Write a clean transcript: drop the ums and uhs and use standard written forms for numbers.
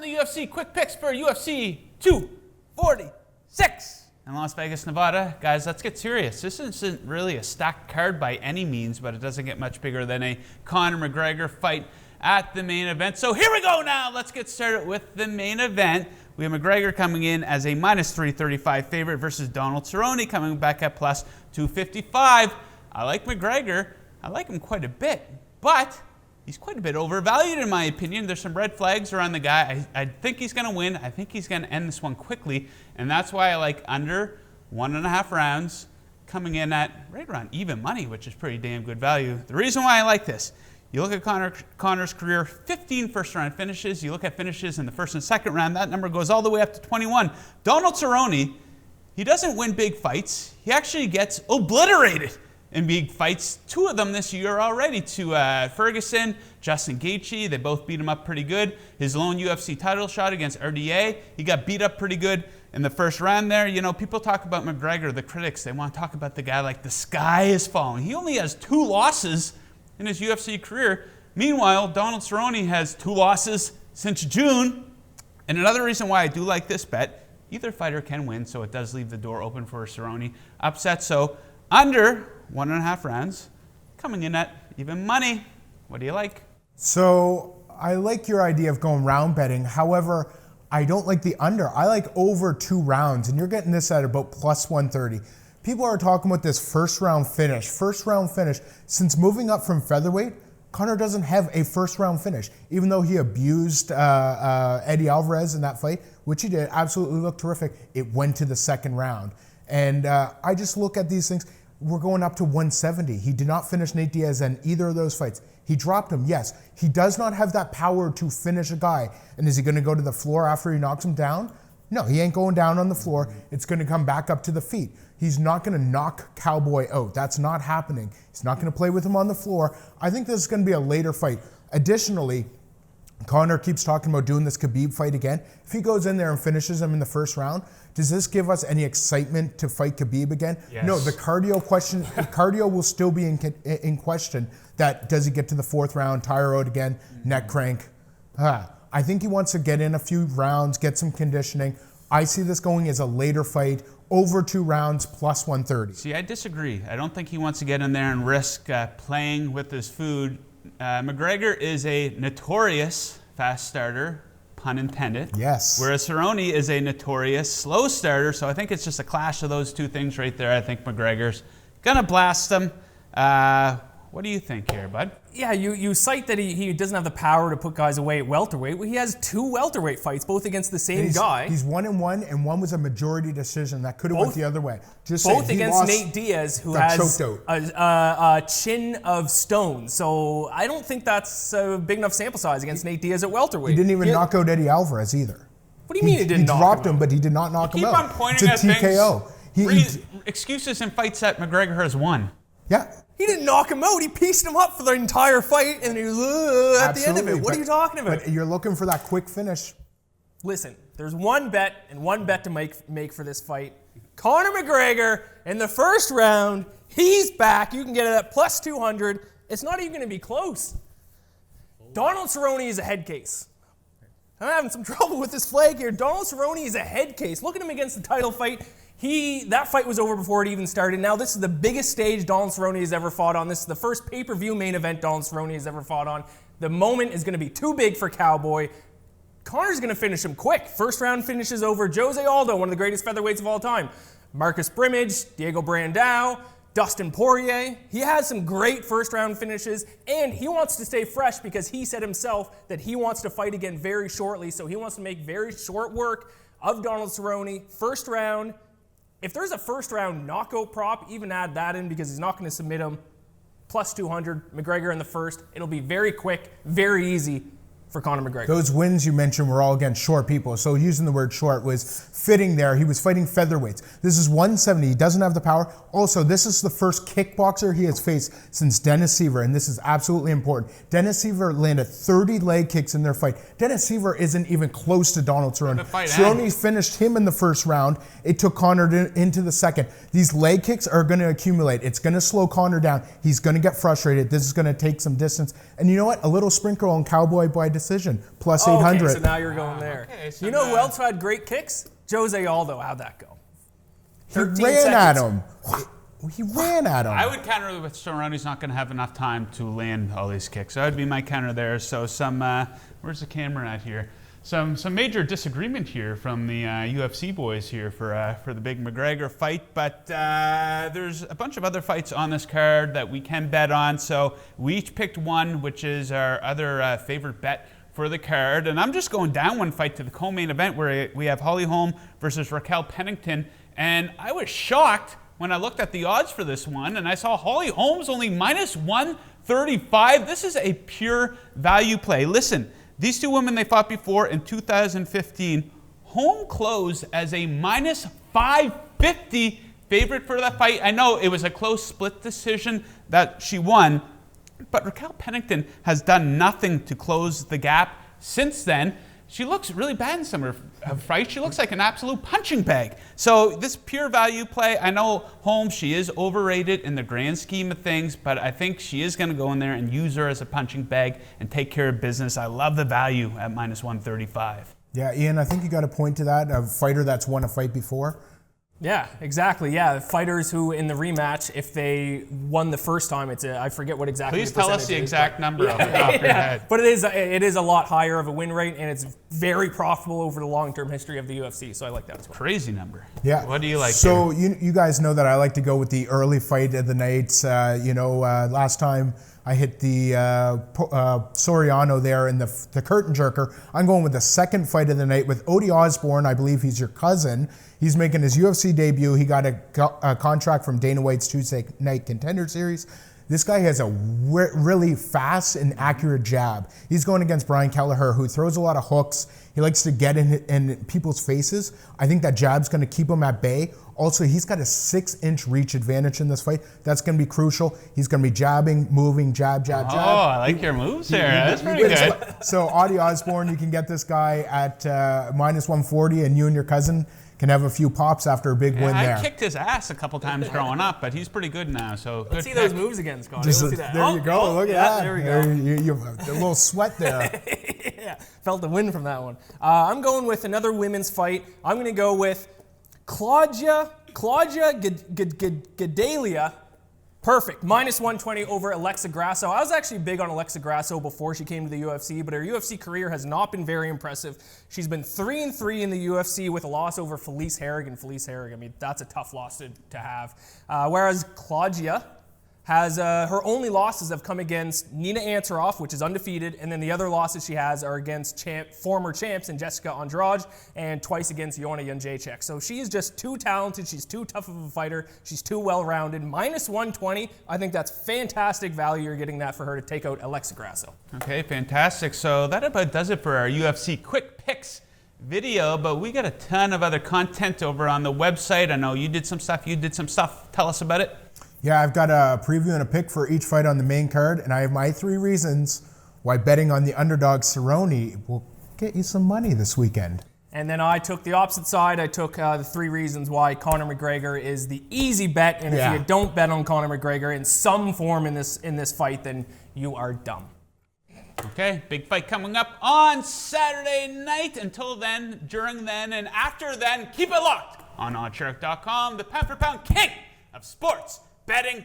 from the UFC. Quick picks for UFC 246 in Las Vegas, Nevada. Guys, let's get serious. This isn't really a stacked card by any means, but it doesn't get much bigger than a Conor McGregor fight at the main event. So here we go now. Let's get started with the main event. We have McGregor coming in as a minus 335 favorite versus Donald Cerrone coming back at plus 255. I like McGregor. I like him quite a bit, but he's quite a bit overvalued in my opinion. There's some red flags around the guy. I think he's going to win. I think he's going to end this one quickly, and that's why I like under 1.5 rounds coming in at right around even money, which is pretty damn good value. The reason why I like this, you look at Conor's career, 15 first-round finishes. You look at finishes in the first and second round, that number goes all the way up to 21. Donald Cerrone, he doesn't win big fights. He actually gets obliterated in big fights. 2 of them this year already to Ferguson, Justin Gaethje. They both beat him up pretty good. His lone UFC title shot against RDA, he got beat up pretty good in the first round there. You know, people talk about McGregor, the critics, they want to talk about the guy like the sky is falling. He only has 2 losses in his UFC career. Meanwhile, Donald Cerrone has 2 losses since June. And another reason why I do like this bet, either fighter can win, so it does leave the door open for a Cerrone upset. So under 1.5 rounds, coming in at even money. What do you like? So I like your idea of going round betting. However, I don't like the under. I like over 2 rounds, and you're getting this at about plus 130. People are talking about this first round finish. Since moving up from featherweight, Conor doesn't have a first round finish. Even though he abused Eddie Alvarez in that fight, which he did, absolutely looked terrific, it went to the second round. And I just look at these things. We're going up to 170. He did not finish Nate Diaz in either of those fights. He dropped him, yes. He does not have that power to finish a guy. And is he going to go to the floor after he knocks him down? No, he ain't going down on the floor. It's going to come back up to the feet. He's not going to knock Cowboy out. That's not happening. He's not going to play with him on the floor. I think this is going to be a later fight. Additionally, Conor keeps talking about doing this Khabib fight again. If he goes in there and finishes him in the first round, does this give us any excitement to fight Khabib again? Yes. No, the cardio will still be in question. That does he get to the 4th round, tire out again, neck crank? I think he wants to get in a few rounds, get some conditioning. I see this going as a later fight, over 2 rounds, plus 130. See, I disagree. I don't think he wants to get in there and risk playing with his food. McGregor is a notorious fast starter, pun intended. Yes. Whereas Cerrone is a notorious slow starter, so I think it's just a clash of those 2 things right there. I think McGregor's gonna blast him. What do you think here, bud? Yeah, you cite that he doesn't have the power to put guys away at welterweight. Well, he has 2 welterweight fights, both against the same guy. He's 1-1, and one was a majority decision that could have went the other way. Both against Nate Diaz, who has a chin of stone. So I don't think that's a big enough sample size against Nate Diaz at welterweight. He didn't even knock out Eddie Alvarez either. What do you mean he didn't knock him out? He dropped him, but he did not knock him out. Keep on pointing at TKO. Excuses and fights that McGregor has won. Yeah. He didn't knock him out. He pieced him up for the entire fight, and he was at the end of it. What are you talking about? But you're looking for that quick finish. Listen, there's one bet to make for this fight. Conor McGregor in the first round. He's back. You can get it at plus 200. It's not even going to be close. Donald Cerrone is a head case. I'm having some trouble with this flag here. Donald Cerrone is a head case. Look at him against the title fight. That fight was over before it even started. Now this is the biggest stage Donald Cerrone has ever fought on. This is the first pay-per-view main event Donald Cerrone has ever fought on. The moment is going to be too big for Cowboy. Conor's going to finish him quick. First round finishes over Jose Aldo, one of the greatest featherweights of all time. Marcus Brimage, Diego Brandao, Dustin Poirier. He has some great first round finishes, and he wants to stay fresh because he said himself that he wants to fight again very shortly, so he wants to make very short work of Donald Cerrone. First round. If there's a first round knockout prop, even add that in because he's not going to submit him. Plus 200, McGregor in the first. It'll be very quick, very easy for Conor McGregor. Those wins you mentioned were all against short people. So using the word short was fitting there. He was fighting featherweights. This is 170. He doesn't have the power. Also, this is the first kickboxer he has faced since Dennis Siver, and this is absolutely important. Dennis Siver landed 30 leg kicks in their fight. Dennis Siver isn't even close to Donald Cerrone. Cerrone finished him in the first round. It took Conor into the second. These leg kicks are going to accumulate. It's going to slow Conor down. He's going to get frustrated. This is going to take some distance. And you know what? A little sprinkle on Cowboy by decision. decision. Plus Okay, 800. so now you're going there. Okay, so you know who now- else had great kicks? Jose Aldo. How'd that go? He 13 ran at seconds. him. He ran at him. I would counter with Cerrone's not going to have enough time to land all these kicks. So that would be my counter there. So some, where's the camera at here? Some major disagreement here from the UFC boys here for the big McGregor fight. But there's a bunch of other fights on this card that we can bet on. So we each picked one, which is our other favorite bet for the card. And I'm just going down one fight to the co-main event where we have Holly Holm versus Raquel Pennington. And I was shocked when I looked at the odds for this one and I saw Holly Holm's only minus 135. This is a pure value play. Listen, these two women, they fought before in 2015. Holm closed as a minus 550 favorite for that fight. I know it was a close split decision that she won, but Raquel Pennington has done nothing to close the gap since then. She looks really bad in some of her fights. She looks like an absolute punching bag. So this pure value play, I know Holm, she is overrated in the grand scheme of things, but I think she is going to go in there and use her as a punching bag and take care of business. I love the value at minus 135. Yeah, Ian, I think you got a point to that. A fighter that's won a fight before. Yeah, exactly. Yeah, fighters who in the rematch, if they won the first time, I forget what exactly. Please the tell us the percentage is, exact number off the top of your head. But it is a lot higher of a win rate, and it's very profitable over the long-term history of the UFC. So I like that as well. Crazy number. Yeah. What do you like? So here? you guys know that I like to go with the early fight of the nights. Last time I hit the Soriano there in the curtain jerker. I'm going with the second fight of the night with Odie Osborne. I believe he's your cousin. He's making his UFC debut. He got a contract from Dana White's Tuesday Night Contender Series. This guy has a really fast and accurate jab. He's going against Brian Kelleher, who throws a lot of hooks. He likes to get in people's faces. I think that jab's going to keep him at bay. Also, he's got a 6-inch reach advantage in this fight. That's going to be crucial. He's going to be jabbing, moving, jab, jab, jab. Oh, I like your moves there. That's pretty good. So, Odie Osborne, you can get this guy at minus 140, and you and your cousin can have a few pops after a big win there. I kicked his ass a couple times growing up, but he's pretty good now. So Let's see those moves again, Scotty. Just, Let's see that. there you go. Look at that. There we go. You have a little sweat there. Yeah, felt the wind from that one. I'm going with another women's fight. I'm going to go with Claudia Gadelha. Perfect. Minus 120 over Alexa Grasso. I was actually big on Alexa Grasso before she came to the UFC, but her UFC career has not been very impressive. She's been 3-3 in the UFC with a loss over Felice Harrigan. Felice Harrigan, I mean, that's a tough loss to have. Whereas Claudia has her only losses have come against Nina Ansaroff, which is undefeated, and then the other losses she has are against former champs and Jessica Andrade, and twice against Joanna Jędrzejczyk. So she is just too talented. She's too tough of a fighter. She's too well-rounded. Minus 120, I think that's fantastic value. You're getting that for her to take out Alexa Grasso. Okay, fantastic. So that about does it for our UFC Quick Picks video, but we got a ton of other content over on the website. I know you did some stuff. Tell us about it. Yeah, I've got a preview and a pick for each fight on the main card, and I have my 3 reasons why betting on the underdog Cerrone will get you some money this weekend. And then I took the opposite side. I took the 3 reasons why Conor McGregor is the easy bet, and if you don't bet on Conor McGregor in some form in this fight, then you are dumb. Okay, big fight coming up on Saturday night. Until then, during then, and after then, keep it locked on oddshark.com, the pound-for-pound king of sports betting